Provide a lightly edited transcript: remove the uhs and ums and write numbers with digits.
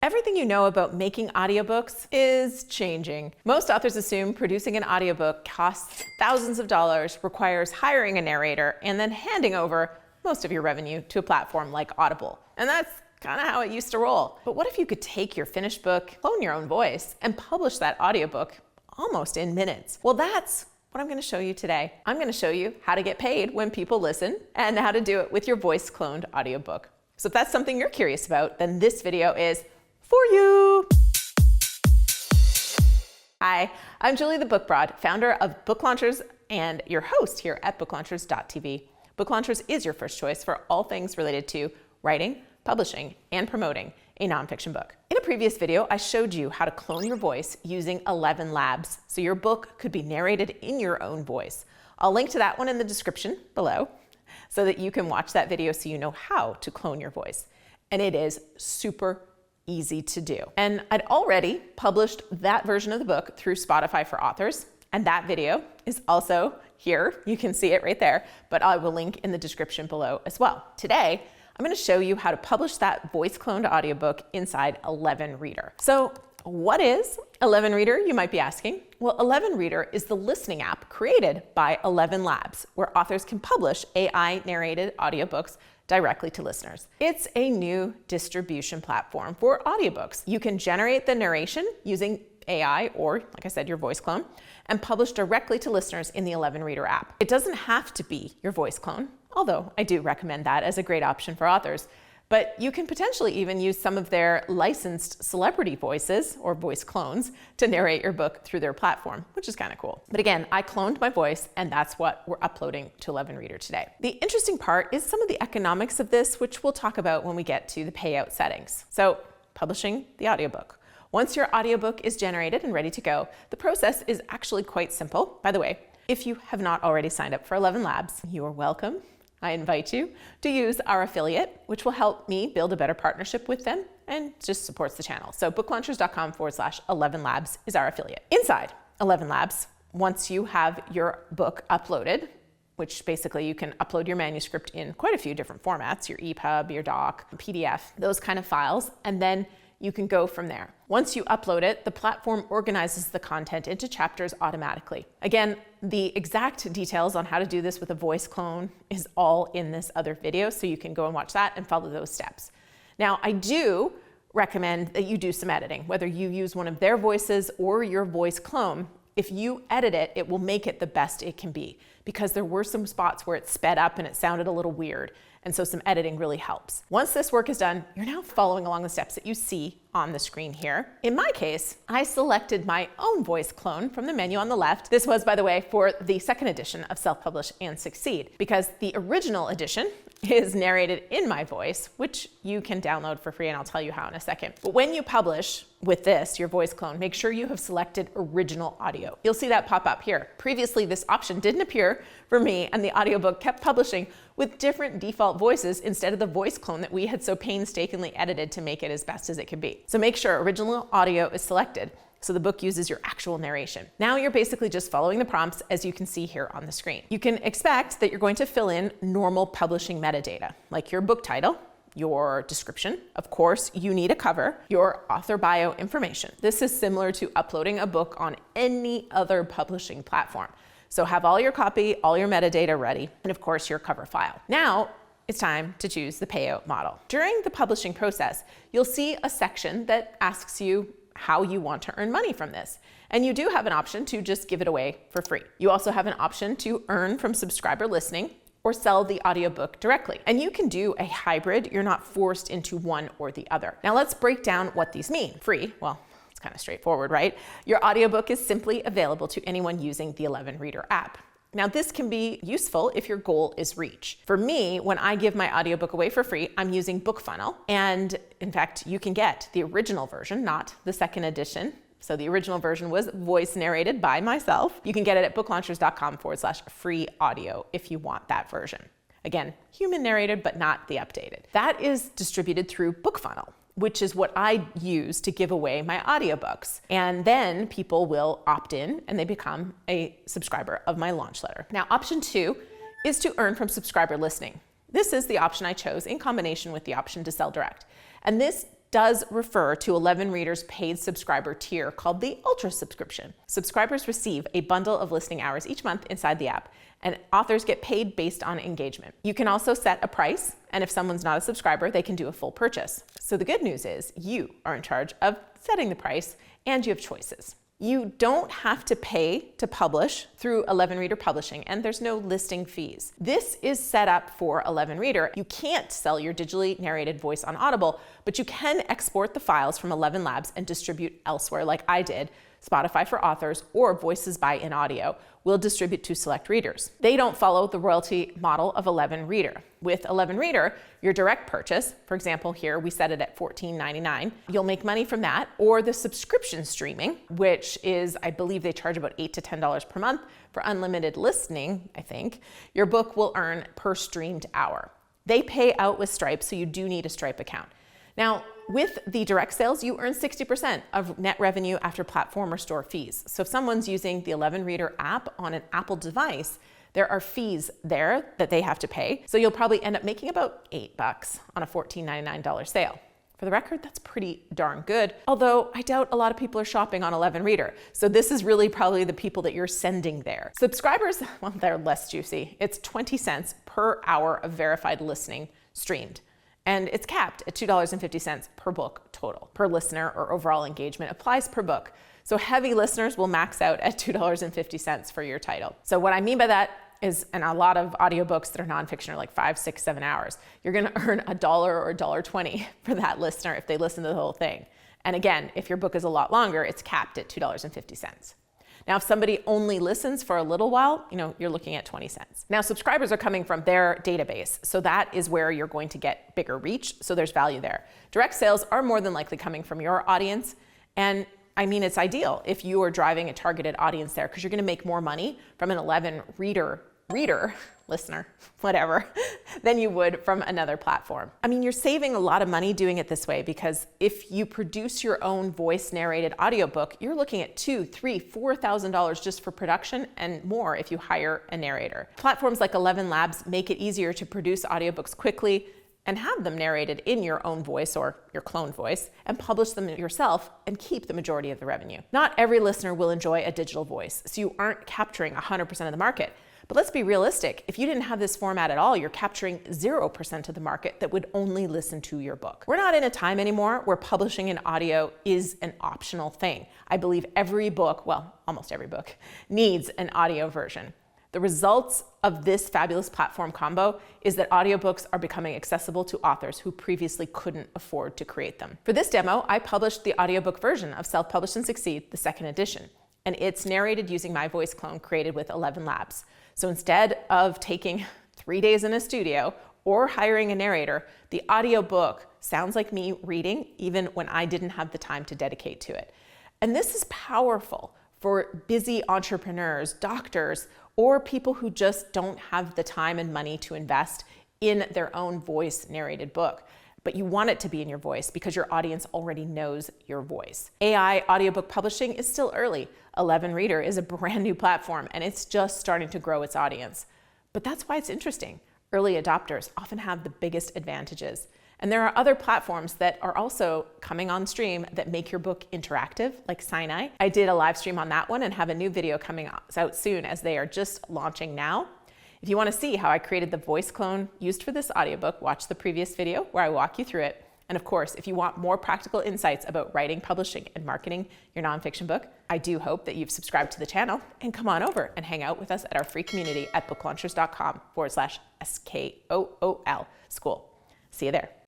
Everything you know about making audiobooks is changing. Most authors assume producing an audiobook costs thousands of dollars, requires hiring a narrator, and then handing over most of your revenue to a platform like Audible. And that's kind of how it used to roll. But what if you could take your finished book, clone your own voice, and publish that audiobook almost in minutes? Well, that's what I'm going to show you today. I'm going to show you how to get paid when people listen and how to do it with your voice cloned audiobook. So if that's something you're curious about, then this video is for you. Hi, I'm Julie the Book Broad, founder of Book Launchers and your host here at booklaunchers.tv. Book Launchers is your first choice for all things related to writing, publishing, and promoting a nonfiction book. In a previous video, I showed you how to clone your voice using ElevenLabs, so your book could be narrated in your own voice. I'll link to that one in the description below so that you can watch that video so you know how to clone your voice. And it is super easy to do. And I'd already published that version of the book through Spotify for Authors, and that video is also here. You can see it right there, but I will link in the description below as well. Today, I'm going to show you how to publish that voice cloned audiobook inside ElevenReader. So what is ElevenReader, you might be asking? Well, ElevenReader is the listening app created by ElevenLabs, where authors can publish AI narrated audiobooks directly to listeners. It's a new distribution platform for audiobooks. You can generate the narration using AI or, like I said, your voice clone, and publish directly to listeners in the ElevenReader app. It doesn't have to be your voice clone, although I do recommend that as a great option for authors. But you can potentially even use some of their licensed celebrity voices or voice clones to narrate your book through their platform, which is kind of cool. But again, I cloned my voice, and that's what we're uploading to ElevenReader today. The interesting part is some of the economics of this, which we'll talk about when we get to the payout settings. So, publishing the audiobook. Once your audiobook is generated and ready to go, the process is actually quite simple. By the way, if you have not already signed up for ElevenLabs, you are welcome. I invite you to use our affiliate, which will help me build a better partnership with them and just supports the channel. So booklaunchers.com/ElevenLabs is our affiliate. Inside ElevenLabs, once you have your book uploaded, which basically you can upload your manuscript in quite a few different formats, your EPUB, your doc, PDF, those kind of files, and then you can go from there. Once you upload it, the platform organizes the content into chapters automatically. Again, the exact details on how to do this with a voice clone is all in this other video, so you can go and watch that and follow those steps. Now, I do recommend that you do some editing, whether you use one of their voices or your voice clone. If you edit it, it will make it the best it can be, because there were some spots where it sped up and it sounded a little weird. And so some editing really helps. Once this work is done, you're now following along the steps that you see on the screen here. In my case, I selected my own voice clone from the menu on the left. This was, by the way, for the second edition of Self-Publish and Succeed, because the original edition is narrated in my voice, which you can download for free, and I'll tell you how in a second. But when you publish with this, your voice clone, make sure you have selected original audio. You'll see that pop up here. Previously, this option didn't appear for me, and the audiobook kept publishing with different default voices instead of the voice clone that we had so painstakingly edited to make it as best as it could be. So make sure original audio is selected so the book uses your actual narration. Now you're basically just following the prompts as you can see here on the screen. You can expect that you're going to fill in normal publishing metadata, like your book title, your description. Of course, you need a cover, your author bio information. This is similar to uploading a book on any other publishing platform. So have all your copy, all your metadata ready, and of course your cover file. Now it's time to choose the payout model. During the publishing process, you'll see a section that asks you how you want to earn money from this. And you do have an option to just give it away for free. You also have an option to earn from subscriber listening or sell the audiobook directly. And you can do a hybrid. You're not forced into one or the other. Now let's break down what these mean. Free, well, it's kind of straightforward, right? Your audiobook is simply available to anyone using the ElevenReader app. Now this can be useful if your goal is reach. For me, when I give my audiobook away for free, I'm using BookFunnel. And in fact, you can get the original version, not the second edition. So the original version was voice narrated by myself. You can get it at booklaunchers.com/free audio if you want that version. Again, human narrated, but not the updated. That is distributed through BookFunnel, which is what I use to give away my audiobooks. And then people will opt in and they become a subscriber of my launch letter. Now, option 2 is to earn from subscriber listening. This is the option I chose in combination with the option to sell direct. And this does refer to ElevenReader's paid subscriber tier called the Ultra subscription. Subscribers receive a bundle of listening hours each month inside the app, and authors get paid based on engagement. You can also set a price, and if someone's not a subscriber, they can do a full purchase. So the good news is you are in charge of setting the price, and you have choices. You don't have to pay to publish through ElevenReader Publishing, and there's no listing fees. This is set up for ElevenReader. You can't sell your digitally narrated voice on Audible, but you can export the files from ElevenLabs and distribute elsewhere like I did. Spotify for Authors or Voices by InAudio will distribute to select readers. They don't follow the royalty model of ElevenReader. With ElevenReader, your direct purchase, for example, here we set it at $14.99, you'll make money from that, or the subscription streaming, which is, I believe they charge about $8 to $10 per month for unlimited listening, I think, your book will earn per streamed hour. They pay out with Stripe, so you do need a Stripe account. Now, with the direct sales, you earn 60% of net revenue after platform or store fees. So if someone's using the ElevenReader app on an Apple device, there are fees there that they have to pay. So you'll probably end up making about $8 on a $14.99 sale. For the record, that's pretty darn good. Although I doubt a lot of people are shopping on ElevenReader. So this is really probably the people that you're sending there. Subscribers, well, they're less juicy. It's 20 cents per hour of verified listening streamed. And it's capped at $2.50 per book total. Per listener or overall engagement applies per book. So heavy listeners will max out at $2.50 for your title. So what I mean by that is, and a lot of audiobooks that are nonfiction are like 5, 6, 7 hours, you're gonna earn $1 or $1.20 for that listener if they listen to the whole thing. And again, if your book is a lot longer, it's capped at $2.50. Now, if somebody only listens for a little while, you're looking at 20 cents. Now, subscribers are coming from their database, so that is where you're going to get bigger reach, so there's value there. Direct sales are more than likely coming from your audience, and I mean, it's ideal if you are driving a targeted audience there because you're gonna make more money from an ElevenReader listener, whatever, than you would from another platform. I mean, you're saving a lot of money doing it this way because if you produce your own voice narrated audiobook, you're looking at $2,000, $3,000, $4,000 just for production and more if you hire a narrator. Platforms like ElevenLabs make it easier to produce audiobooks quickly and have them narrated in your own voice or your clone voice and publish them yourself and keep the majority of the revenue. Not every listener will enjoy a digital voice, so you aren't capturing 100% of the market. But let's be realistic. If you didn't have this format at all, you're capturing 0% of the market that would only listen to your book. We're not in a time anymore where publishing in audio is an optional thing. I believe every book, well, almost every book, needs an audio version. The results of this fabulous platform combo is that audiobooks are becoming accessible to authors who previously couldn't afford to create them. For this demo, I published the audiobook version of Self-Publish and Succeed, the second edition, and it's narrated using my voice clone created with ElevenLabs. So instead of taking 3 days in a studio or hiring a narrator, the audiobook sounds like me reading even when I didn't have the time to dedicate to it. And this is powerful for busy entrepreneurs, doctors, or people who just don't have the time and money to invest in their own voice narrated book. But you want it to be in your voice because your audience already knows your voice. AI audiobook publishing is still early. ElevenReader is a brand new platform and it's just starting to grow its audience. But that's why it's interesting. Early adopters often have the biggest advantages. And there are other platforms that are also coming on stream that make your book interactive, like Sinai. I did a live stream on that one and have a new video coming out soon as they are just launching now. If you want to see how I created the voice clone used for this audiobook, watch the previous video where I walk you through it. And of course, if you want more practical insights about writing, publishing, and marketing your nonfiction book, I do hope that you've subscribed to the channel and come on over and hang out with us at our free community at booklaunchers.com/SKOOL school. See you there.